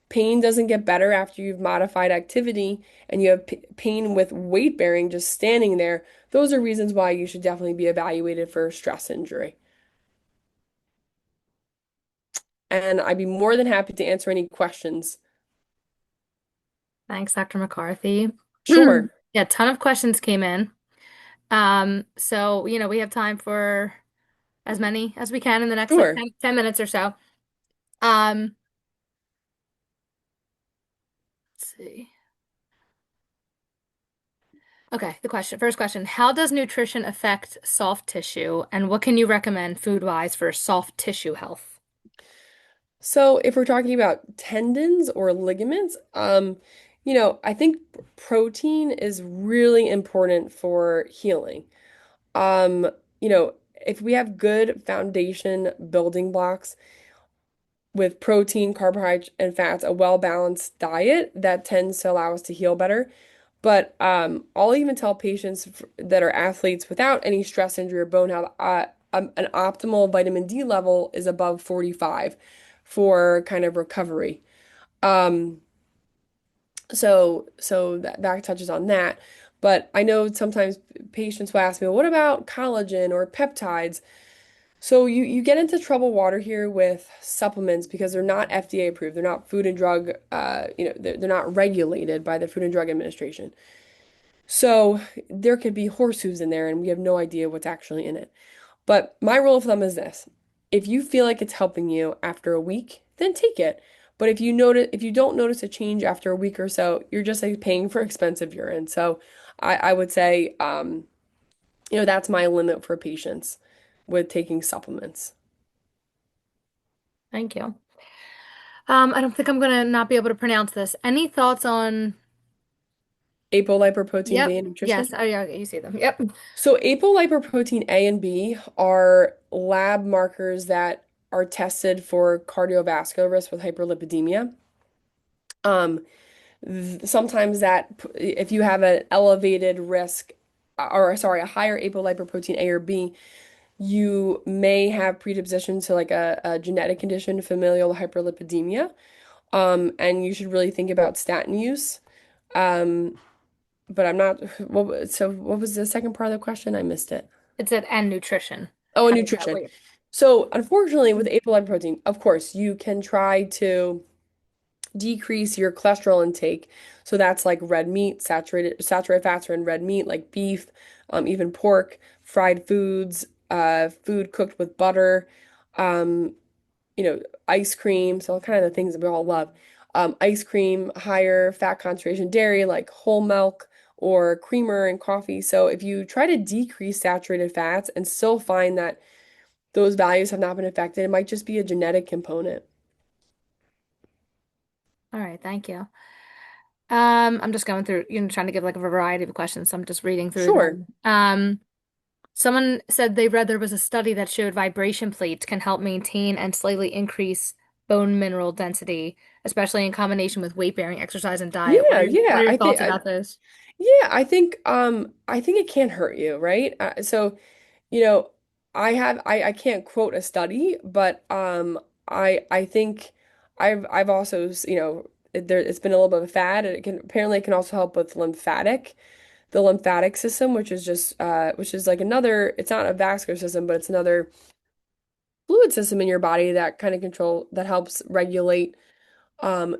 pain doesn't get better after you've modified activity, and you have p pain with weight bearing just standing there, those are reasons why you should definitely be evaluated for a stress injury. And I'd be more than happy to answer any questions. Thanks, Dr. McCarthy. Sure, Yeah, a ton of questions came in. So, we have time for as many as we can in the next like sure. 10 minutes or so. Um, let's see. Okay, first question. How does nutrition affect soft tissue, and what can you recommend food-wise for soft tissue health? So if we're talking about tendons or ligaments, I think protein is really important for healing. Um, you know, if we have good foundation building blocks with protein, carbohydrates, and fats, a well-balanced diet that tends to allow us to heal better. But I'll even tell patients that are athletes without any stress injury or bone health, an optimal vitamin D level is above 45 for kind of recovery. Um, so that touches on that. But I know sometimes patients will ask me, well, what about collagen or peptides? So you get into trouble water here with supplements because they're not FDA approved. They're not food and drug, they're not regulated by the Food and Drug Administration. So there could be horse hooves in there and we have no idea what's actually in it. But my rule of thumb is this. If you feel like it's helping you after a week, then take it. But if you don't notice a change after a week or so, you're just like paying for expensive urine. So I would say, that's my limit for patients with taking supplements. Thank you. I don't think I'm gonna not be able to pronounce this. Any thoughts on? Apolipoprotein Yep. B and nutrition. Yes. Oh, yeah. You see them. Yep. So apolipoprotein A and B are lab markers that are tested for cardiovascular risk with hyperlipidemia. Um, Sometimes if you have an elevated risk, or sorry, a higher apolipoprotein A or B, you may have predisposition to like a genetic condition, familial hyperlipidemia. And you should really think about statin use. Um, but I'm not, what was the second part of the question? I missed it. It said and nutrition. Oh, and How does that nutrition. work? So, unfortunately, with apolipoprotein, of course, you can try to decrease your cholesterol intake. So that's like red meat, saturated fats are in red meat, like beef, even pork, fried foods, food cooked with butter, um, ice cream. So kind of the things that we all love. Ice cream, higher fat concentration dairy, like whole milk or creamer and coffee. So if you try to decrease saturated fats and still find that those values have not been affected, it might just be a genetic component. All right. Thank you. I'm just going through, trying to give like a variety of questions, so I'm just reading through Sure. them. Someone said they read there was a study that showed vibration plates can help maintain and slightly increase bone mineral density, especially in combination with weight-bearing exercise and diet. Yeah, What yeah. are your thoughts about this? Yeah, I think it can't hurt you, right? You know, I can't quote a study, but I think I've also, it's been a little bit of a fad, and it can also help with the lymphatic system, which is just which is like another, it's not a vascular system, but it's another fluid system in your body that kind of that helps regulate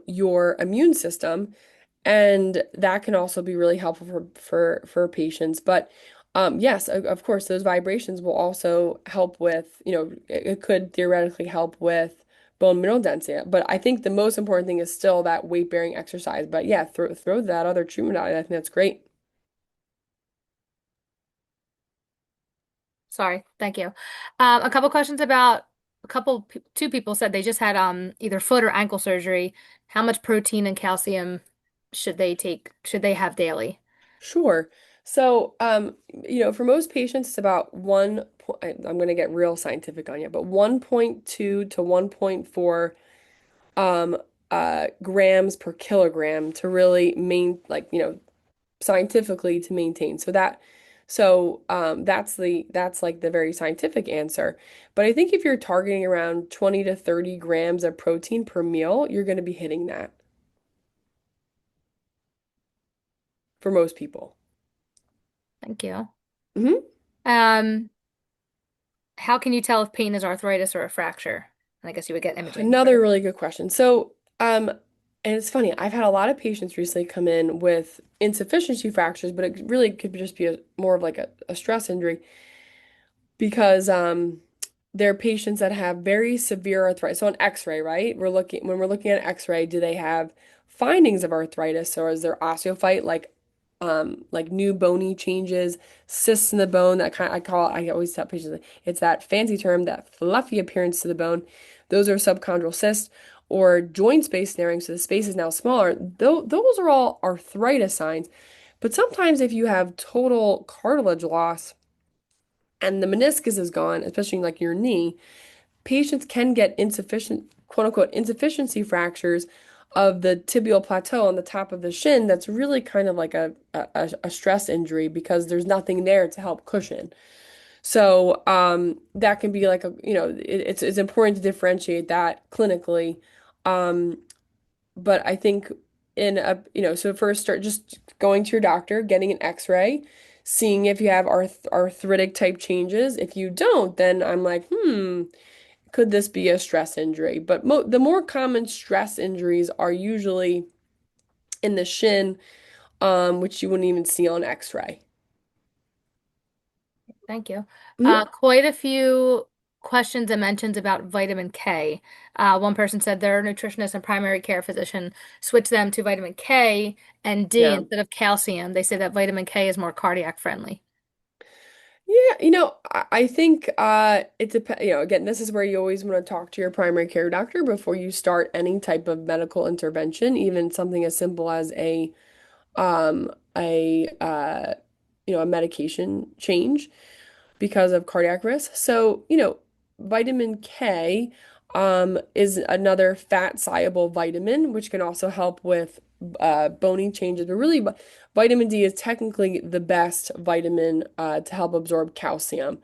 your immune system, and that can also be really helpful for patients. But yes, of course, those vibrations will also help with, it could theoretically help with bone mineral density. But I think the most important thing is still that weight-bearing exercise. But yeah, throw that other treatment out. I think that's great. Sorry, thank you. A couple questions about two people said they just had either foot or ankle surgery. How much protein and calcium should they have daily? Sure. So, for most patients, it's about I'm going to get real scientific on you, but 1.2 to 1.4 um, grams per kilogram to really scientifically to maintain. That's like the very scientific answer. But I think if you're targeting around 20 to 30 grams of protein per meal, you're going to be hitting that for most people. Thank you. Mhm. Um, how can you tell if pain is arthritis or a fracture? I guess you would get imaging, Another right? really good question. And it's funny, I've had a lot of patients recently come in with insufficiency fractures, but it really could just be more of like a stress injury because they're patients that have very severe arthritis. So on X-ray, right? When we're looking at X-ray, do they have findings of arthritis, or is there osteophyte like new bony changes, cysts in the bone, that kind of, I always tell patients it's that fancy term, that fluffy appearance to the bone. Those are subchondral cysts or joint space narrowing, so the space is now smaller. Those are all arthritis signs. But sometimes if you have total cartilage loss and the meniscus is gone, especially like your knee, patients can get quote unquote, insufficiency fractures of the tibial plateau on the top of the shin. That's really kind of like a stress injury because there's nothing there to help cushion. So that can be like it's important to differentiate that clinically. Um, but I think so first start just going to your doctor, getting an X-ray, seeing if you have arthritic type changes. If you don't, then I'm like, could this be a stress injury? But mo the more common stress injuries are usually in the shin, which you wouldn't even see on X-ray. Thank you. Mhm. Quite a few questions and mentions about vitamin K. One person said their nutritionist and primary care physician switched them to vitamin K and D Yeah. instead of calcium. They say that vitamin K is more cardiac friendly. Yeah, I think it depends, again, this is where you always want to talk to your primary care doctor before you start any type of medical intervention, even something as simple as um a medication change because of cardiac risk. So, vitamin K is another fat soluble vitamin, which can also help with bony changes. But really, vitamin D is technically the best vitamin to help absorb calcium.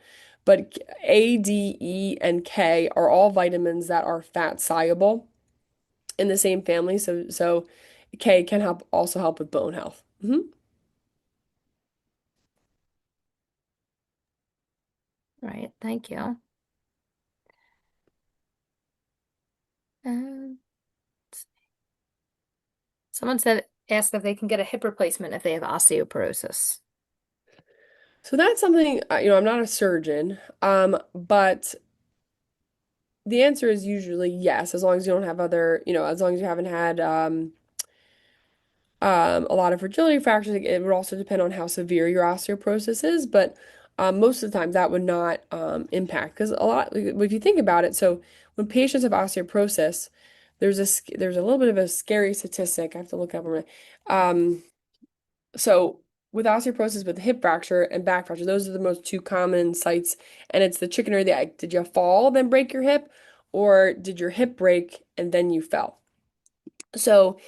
But A, D, E, and K are all vitamins that are fat soluble in the same family. So K can also help with bone health. Right. Thank you. Um, someone said asked if they can get a hip replacement if they have osteoporosis. So that's something, I'm not a surgeon, but the answer is usually yes, as long as you don't have as long as you haven't had a lot of fragility fractures. It would also depend on how severe your osteoporosis is, but most of the time that would not impact because if you think about it, so when patients have osteoporosis, there's a little bit of a scary statistic. I have to look up. So with osteoporosis with hip fracture and back fracture, those are the most two common sites, and it's the chicken or the egg. Did you fall then break your hip, or did your hip break and then you fell? So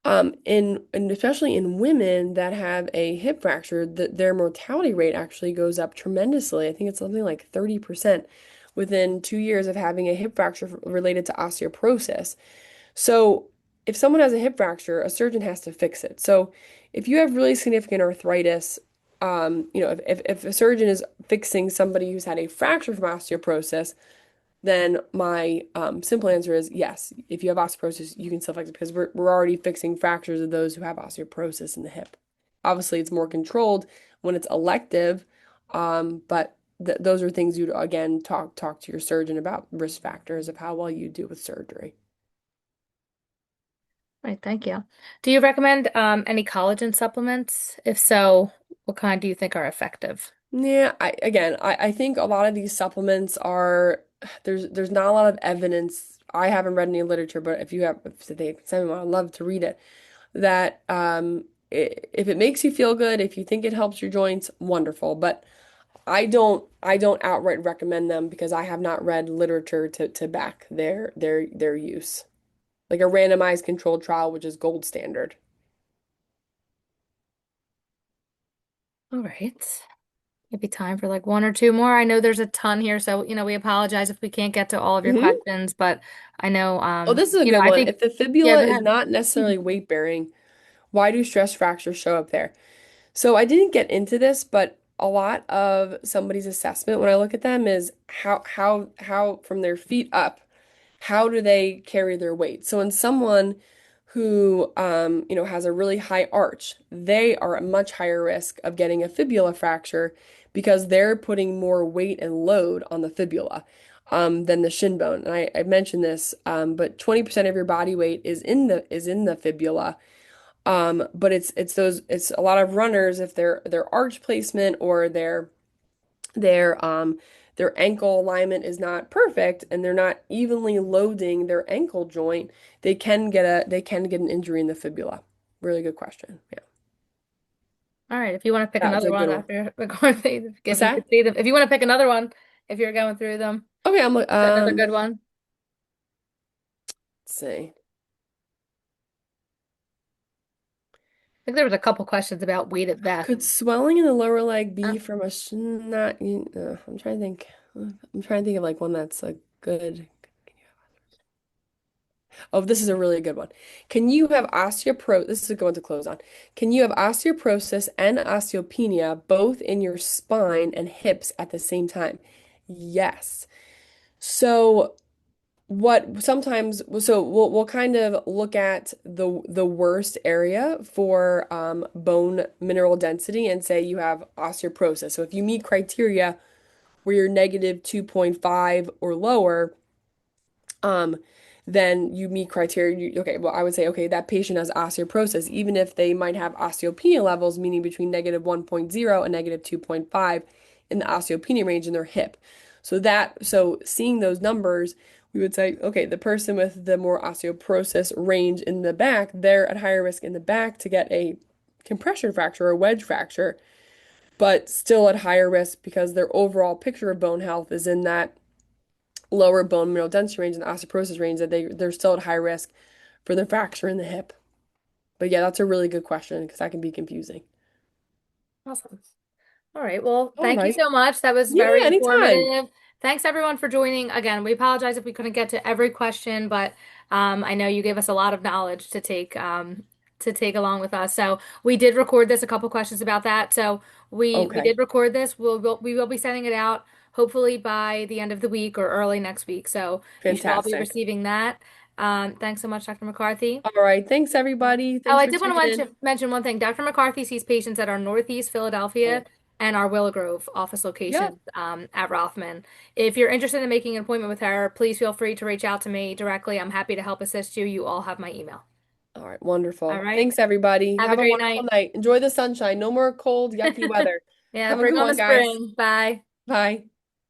and especially in women that have a hip fracture, their mortality rate actually goes up tremendously. I think it's something like 30% within 2 years of having a hip fracture related to osteoporosis. So if someone has a hip fracture, a surgeon has to fix it. So if you have really significant arthritis, if a surgeon is fixing somebody who's had a fracture from osteoporosis, then my simple answer is yes. If you have osteoporosis, you can still fix it because we're already fixing fractures of those who have osteoporosis in the hip. Obviously, it's more controlled when it's elective, but th those are things you'd again talk to your surgeon about risk factors of how well you do with surgery. Right, thank you. Do you recommend any collagen supplements? If so, what kind do you think are effective? Yeah, I think a lot of these supplements are there's not a lot of evidence. I haven't read any literature, but if they send me one, I'd love to read it. That if it makes you feel good, if you think it helps your joints, wonderful. But I don't outright recommend them because I have not read literature to back their use. Like a randomized controlled trial, which is gold standard. All right. Maybe time for like one or two more. I know there's a ton here, so we apologize if we can't get to all of your Hmm. questions, but I know Oh, this is a good I one. think If the yeah, fibula go is ahead. not necessarily weight bearing, why do stress fractures show up there? So I didn't get into this, but a lot of somebody's assessment when I look at them is how from their feet up, how do they carry their weight? So in someone who has a really high arch, they are at much higher risk of getting a fibula fracture because they're putting more weight and load on the fibula than the shin bone. And I mentioned this, but 20% of your body weight is in the fibula. But it's a lot of runners if their arch placement or their ankle alignment is not perfect and they're not evenly loading their ankle joint, they can get an injury in the fibula. Really good question. Yeah. All right, if you want to pick That's another a good one one. after we're going through, What's if you could that? see them, if you want to pick another one, if you're going through them, Okay, another good one. let's see. I think there was a couple questions about weight at death. Could swelling in the lower leg Uh, be from a sh not I'm trying to think. I'm trying to think of like one that's a good. Oh, this is a really good one. Can you have osteoporosis? This is a good one to close on. Can you have osteoporosis and osteopenia both in your spine and hips at the same time? Yes. So we'll kind of look at the worst area for bone mineral density and say you have osteoporosis. So if you meet criteria where you're negative 2.5 or lower, um, then you meet criteria. Okay, well, I would say, okay, that patient has osteoporosis, even if they might have osteopenia levels, meaning between negative 1.0 and negative 2.5 in the osteopenia range in their hip. So seeing those numbers, we would say, okay, the person with the more osteoporosis range in the back, they're at higher risk in the back to get a compression fracture or wedge fracture, but still at higher risk because their overall picture of bone health is in that lower bone mineral density range and the osteoporosis range that they're still at high risk for the fracture in the hip. But yeah, that's a really good question because that can be confusing. Awesome. All right. Well, All thank you right. so much. That was Yeah, very anytime. informative. Thanks everyone for joining. Again, we apologize if we couldn't get to every question, but I know you gave us a lot of knowledge to take along with us. So we did record this, a couple questions about that. So we Okay. did record this. We will be sending it out hopefully by the end of the week or early next week. So you should all be Fantastic. receiving that. Thanks so much, Dr. McCarthy. All right. Thanks, everybody. Oh, Thanks I for did want to tuning in. mention one thing. Dr. McCarthy sees patients at our Northeast Philadelphia Oh, and our Willow Grove office yep. locations at Rothman. If you're interested in making an appointment with her, please feel free to reach out to me directly. I'm happy to help assist you. You all have my email. All right. All Wonderful. right. Thanks, everybody. Have a Have a great wonderful night. night. Enjoy the sunshine. No more cold, yucky weather. Yeah, Have a bring good on the one, guys. spring. Bye. Bye.